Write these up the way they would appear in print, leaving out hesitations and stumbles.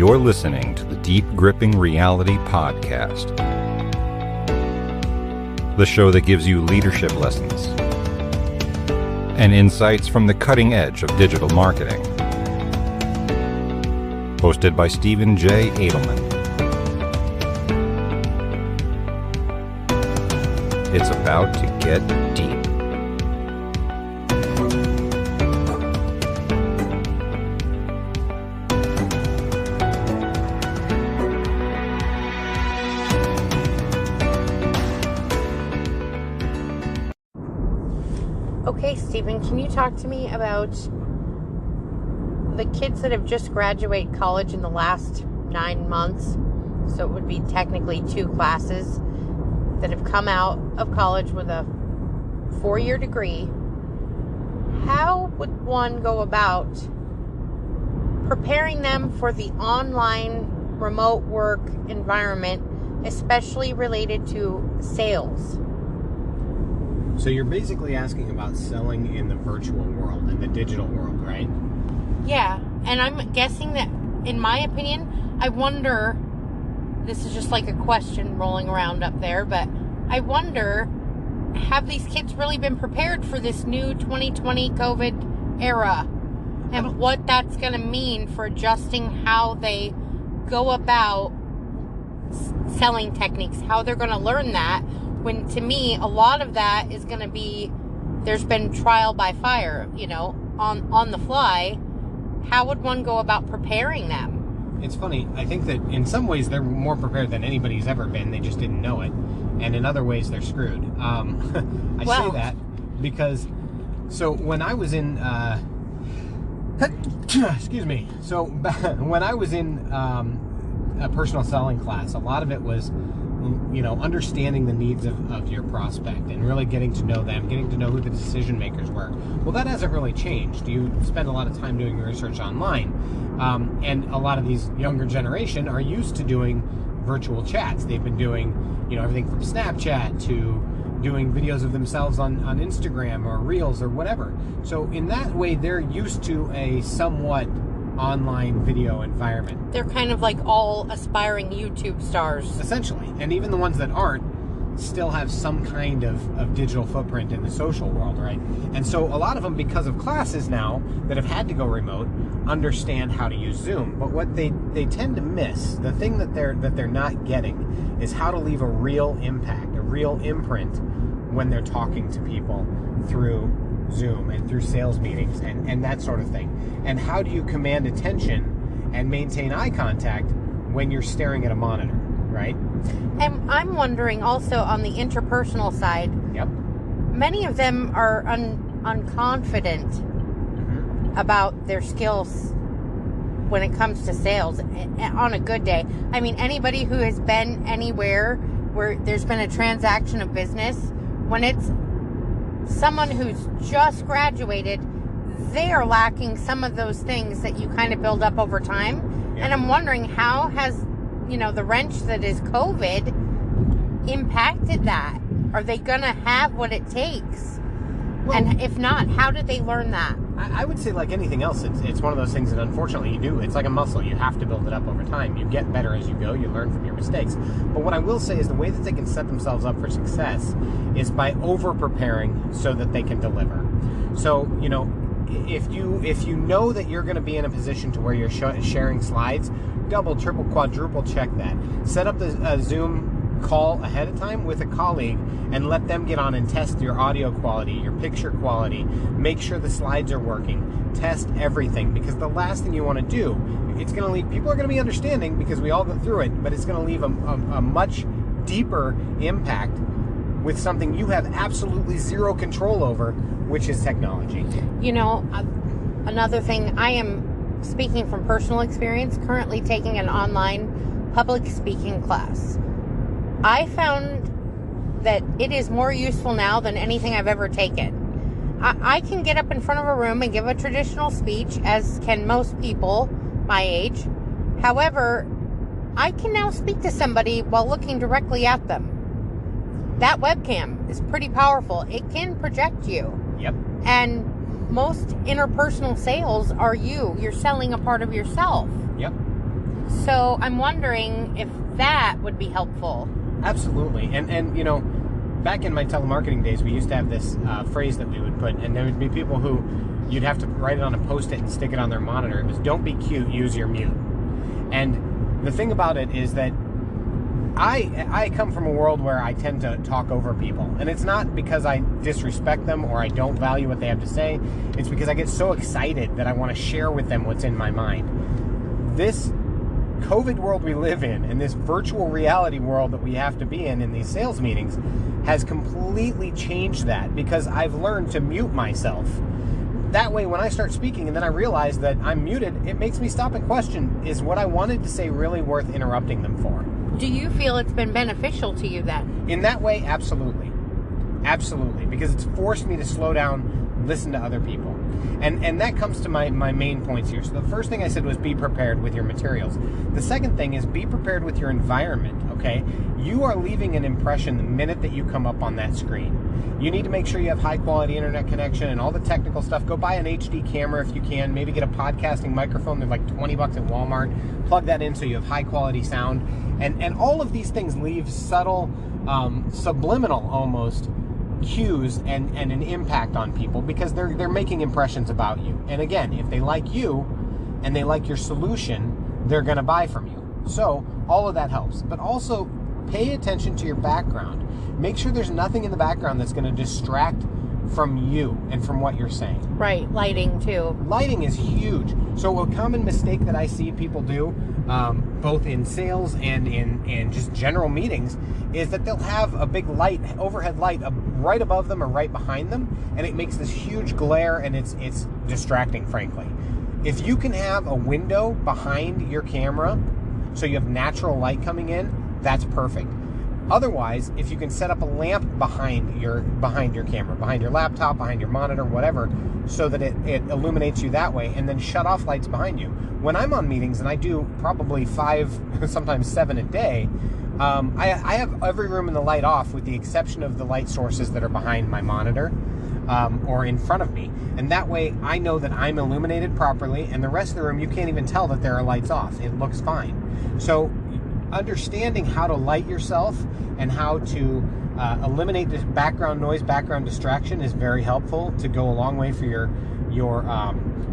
You're listening to the Deep Gripping Reality Podcast, the show that gives you leadership lessons and insights from the cutting edge of digital marketing. Hosted by Stephen J. Adelman. It's about to get deep. Okay, Stephen, can you talk to me about the kids that have just graduated college in the last 9 months? So it would be technically 2 classes that have come out of college with a 4-year degree. How would one go about preparing them for the online remote work environment, especially related to sales? So you're basically asking about selling in the virtual world, in the digital world, right? Yeah, and I'm guessing that, in my opinion, I wonder, this is just like a question rolling around up there, but I wonder, have these kids really been prepared for this new 2020 COVID era? And what that's going to mean for adjusting how they go about selling techniques, how they're going to learn that. When, to me, a lot of that is going to be, there's been trial by fire, on the fly. How would one go about preparing them? It's funny. I think that in some ways they're more prepared than anybody's ever been. They just didn't know it. And in other ways they're screwed. Say that because, so when I was in, excuse me. So when I was in a personal selling class, a lot of it was, understanding the needs of your prospect and really getting to know them, getting to know who the decision makers were. Well, that hasn't really changed. You spend a lot of time doing research online. And a lot of these younger generation are used to doing virtual chats. They've been doing, everything from Snapchat to doing videos of themselves on Instagram or Reels or whatever. So in that way, they're used to a somewhat online video environment. They're kind of like all aspiring YouTube stars. Essentially. And even the ones that aren't still have some kind of digital footprint in the social world, right? And so a lot of them, because of classes now that have had to go remote, understand how to use Zoom. But what they tend to miss, the thing that they're not getting, is how to leave a real impact, a real imprint when they're talking to people through Zoom and through sales meetings and that sort of thing. And how do you command attention and maintain eye contact when you're staring at a monitor, right? And I'm wondering also on the interpersonal side. Yep. Many of them are unconfident about their skills when it comes to sales on a good day. I mean, anybody who has been anywhere where there's been a transaction of business, when it's someone who's just graduated, they are lacking some of those things that you kind of build up over time. Yeah. And I'm wondering, how has, the wrench that is COVID impacted that? Are they going to have what it takes? Well, and if not, how did they learn that? I would say, like anything else, it's one of those things that unfortunately you do. It's like a muscle. You have to build it up over time. You get better as you go. You learn from your mistakes. But what I will say is the way that they can set themselves up for success is by over-preparing so that they can deliver. So, if you know that you're going to be in a position to where you're sharing slides, double, triple, quadruple check that. Set up a Zoom call ahead of time with a colleague and let them get on and test your audio quality, your picture quality, make sure the slides are working, test everything, because the last thing you want to do, it's going to leave, people are going to be understanding because we all go through it, but it's going to leave a much deeper impact with something you have absolutely zero control over, which is technology. Another thing, I am, speaking from personal experience, currently taking an online public speaking class. I found that it is more useful now than anything I've ever taken. I can get up in front of a room and give a traditional speech, as can most people my age. However, I can now speak to somebody while looking directly at them. That webcam is pretty powerful. It can project you. Yep. And most interpersonal sales are you. You're selling a part of yourself. Yep. So I'm wondering if that would be helpful. Absolutely. And you know, back in my telemarketing days, we used to have this phrase that we would put, and there would be people who you'd have to write it on a Post-it and stick it on their monitor. It was, don't be cute, use your mute. And the thing about it is that I come from a world where I tend to talk over people. And it's not because I disrespect them or I don't value what they have to say. It's because I get so excited that I want to share with them what's in my mind. This COVID world we live in, and this virtual reality world that we have to be in these sales meetings, has completely changed that, because I've learned to mute myself. That way, when I start speaking and then I realize that I'm muted, it makes me stop and question, is what I wanted to say really worth interrupting them for? Do you feel it's been beneficial to you then? In that way, absolutely. Absolutely. Because it's forced me to slow down, listen to other people. And that comes to my main points here. So the first thing I said was be prepared with your materials. The second thing is be prepared with your environment, okay? You are leaving an impression the minute that you come up on that screen. You need to make sure you have high quality internet connection and all the technical stuff. Go buy an HD camera if you can. Maybe get a podcasting microphone. They're like $20 at Walmart. Plug that in so you have high quality sound. And all of these things leave subtle, subliminal almost, cues and an impact on people, because they're making impressions about you. And again, if they like you and they like your solution, they're going to buy from you. So all of that helps. But also pay attention to your background. Make sure there's nothing in the background that's going to distract from you and from what you're saying. Right, lighting too. Lighting is huge. So a common mistake that I see people do, both in sales and in just general meetings, is that they'll have a big light, overhead light, right above them or right behind them, and it makes this huge glare, and it's distracting, frankly. If you can have a window behind your camera so you have natural light coming in, that's perfect. Otherwise, if you can set up a lamp behind your camera, behind your laptop, behind your monitor, whatever, so that it illuminates you that way, and then shut off lights behind you. When I'm on meetings, and I do probably 5, sometimes 7 a day, I have every room in the light off with the exception of the light sources that are behind my monitor or in front of me. And that way I know that I'm illuminated properly, and the rest of the room, you can't even tell that there are lights off. It looks fine. So understanding how to light yourself and how to eliminate this background noise, background distraction is very helpful to go a long way for your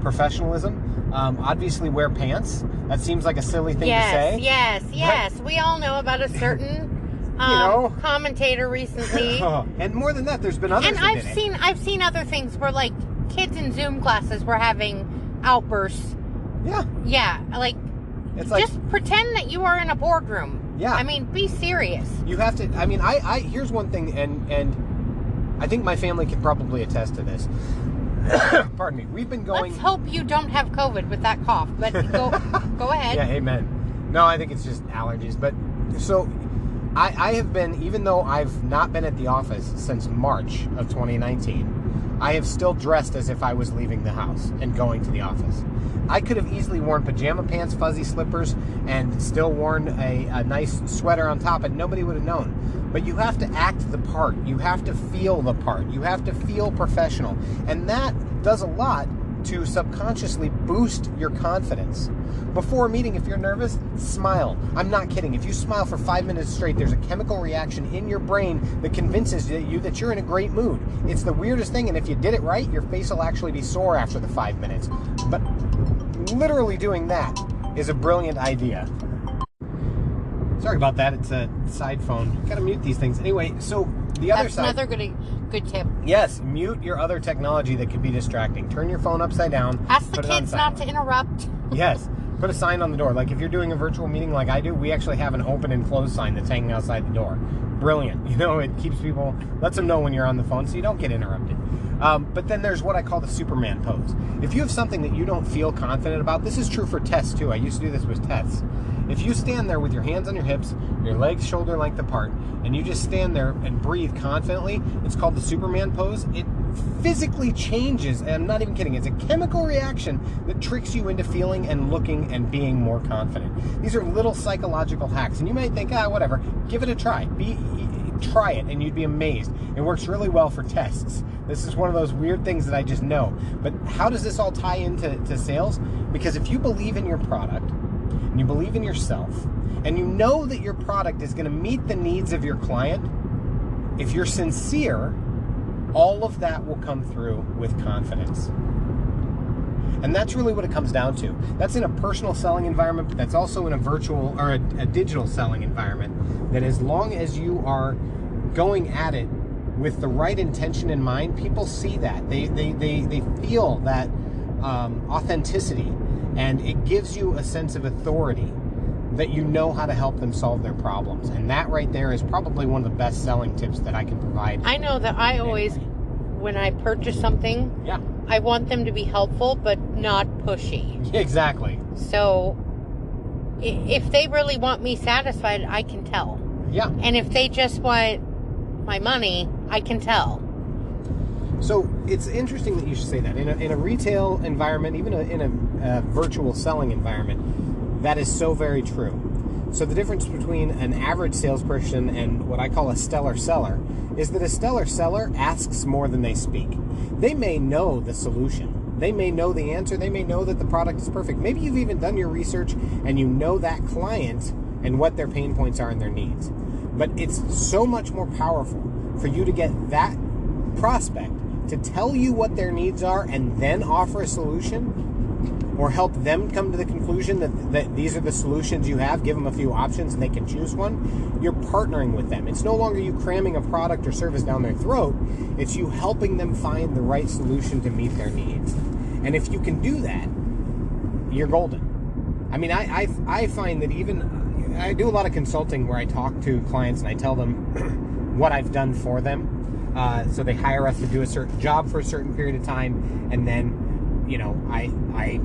professionalism. Obviously, wear pants. That seems like a silly thing to say. Yes. We all know about a certain commentator recently. And more than that, there's been others. And I've seen other things where, like, kids in Zoom classes were having outbursts. Yeah, like, it's like, just pretend that you are in a boardroom. Yeah. I mean, be serious. You have to. I mean, I here's one thing, and I think my family can probably attest to this. Pardon me. We've been going. Let's hope you don't have COVID with that cough. But go ahead. Yeah, amen. No, I think it's just allergies. But so I have been, even though I've not been at the office since March of 2019, I have still dressed as if I was leaving the house and going to the office. I could have easily worn pajama pants, fuzzy slippers, and still worn a nice sweater on top, and nobody would have known. But you have to act the part. You have to feel the part. You have to feel professional. And that does a lot to subconsciously boost your confidence. Before a meeting, if you're nervous, smile. I'm not kidding. If you smile for 5 minutes straight, there's a chemical reaction in your brain that convinces you that you're in a great mood. It's the weirdest thing, and if you did it right, your face will actually be sore after the 5 minutes. But literally doing that is a brilliant idea. Sorry about that. It's a side phone. Gotta mute these things. Anyway, so the other side. That's another good tip. Yes, mute your other technology that can be distracting. Turn your phone upside down. Ask the kids not to interrupt. Yes. Put a sign on the door. Like if you're doing a virtual meeting like I do, we actually have an open and close sign that's hanging outside the door. Brilliant. You know, it keeps people, lets them know when you're on the phone so you don't get interrupted. But then there's what I call the Superman pose. If you have something that you don't feel confident about, this is true for tests too. I used to do this with tests. If you stand there with your hands on your hips, your legs shoulder length apart, and you just stand there and breathe confidently, it's called the Superman pose. It physically changes, and I'm not even kidding, it's a chemical reaction that tricks you into feeling and looking and being more confident. These are little psychological hacks, and you might think, whatever, give it a try. Try it, and you'd be amazed. It works really well for tests. This is one of those weird things that I just know. But how does this all tie into sales? Because if you believe in your product, and you believe in yourself, and you know that your product is going to meet the needs of your client, if you're sincere, all of that will come through with confidence. And that's really what it comes down to. That's in a personal selling environment, but that's also in a virtual or a digital selling environment. That as long as you are going at it with the right intention in mind, people see that. They feel that authenticity, and it gives you a sense of authority that you know how to help them solve their problems. And that right there is probably one of the best selling tips that I can provide. I know that I always, when I purchase something, Yeah. I want them to be helpful, but not pushy. Exactly. So, if they really want me satisfied, I can tell. Yeah. And if they just want my money, I can tell. So it's interesting that you should say that. In a retail environment, even in a virtual selling environment, that is so very true. So the difference between an average salesperson and what I call a stellar seller is that a stellar seller asks more than they speak. They may know the solution. They may know the answer. They may know that the product is perfect. Maybe you've even done your research and you know that client and what their pain points are and their needs. But it's so much more powerful for you to get that prospect to tell you what their needs are and then offer a solution, or help them come to the conclusion that these are the solutions you have, give them a few options and they can choose one. You're partnering with them. It's no longer you cramming a product or service down their throat. It's you helping them find the right solution to meet their needs. And if you can do that, you're golden. I mean, I find that even, I do a lot of consulting where I talk to clients and I tell them what I've done for them. So they hire us to do a certain job for a certain period of time, and then, I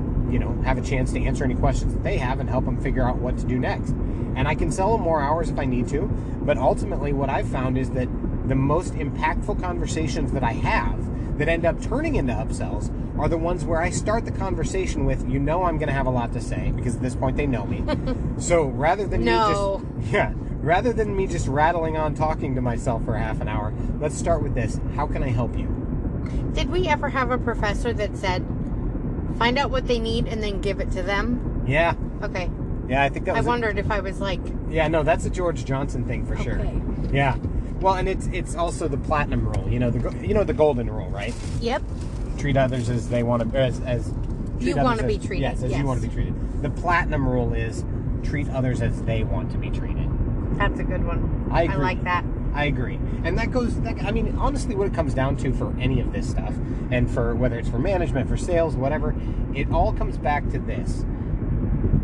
have a chance to answer any questions that they have and help them figure out what to do next. And I can sell them more hours if I need to, but ultimately what I've found is that the most impactful conversations that I have that end up turning into upsells are the ones where I start the conversation with, I'm going to have a lot to say, because at this point they know me. So rather than rather than me just rattling on talking to myself for half an hour, let's start with this. How can I help you? Did we ever have a professor that said, find out what they need and then give it to them? Yeah. Okay. Yeah, I think that was... I wondered if I was like... Yeah, no, that's a George Johnson thing for sure. Okay. Yeah. Well, and it's also the platinum rule. The golden rule, right? Yep. Treat others as they want to... as you want to be treated. Yes, as you want to be treated. The platinum rule is treat others as they want to be treated. That's a good one. I agree. I like that. I agree. And honestly, what it comes down to for any of this stuff, and for whether it's for management, for sales, whatever, it all comes back to this.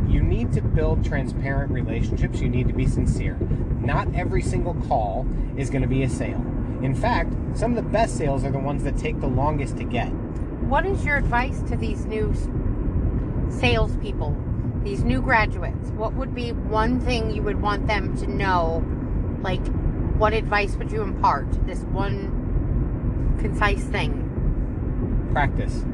You need to build transparent relationships. You need to be sincere. Not every single call is going to be a sale. In fact, some of the best sales are the ones that take the longest to get. What is your advice to these new salespeople, these new graduates? What would be one thing you would want them to know? Like, what advice would you impart? This one concise thing. Practice.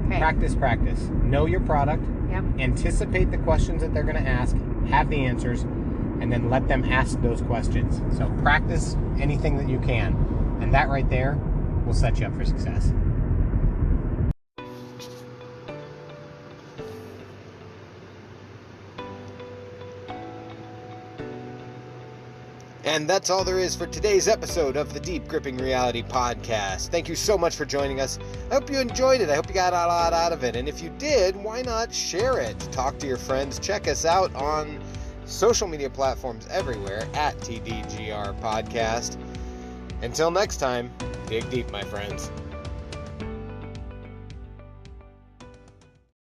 Okay. Practice. Know your product. Yep. Anticipate the questions that they're going to ask. Have the answers. And then let them ask those questions. So practice anything that you can. And that right there will set you up for success. And that's all there is for today's episode of the Deep Gripping Reality Podcast. Thank you so much for joining us. I hope you enjoyed it. I hope you got a lot out of it. And if you did, why not share it? Talk to your friends. Check us out on social media platforms everywhere at TDGR Podcast. Until next time, dig deep, my friends.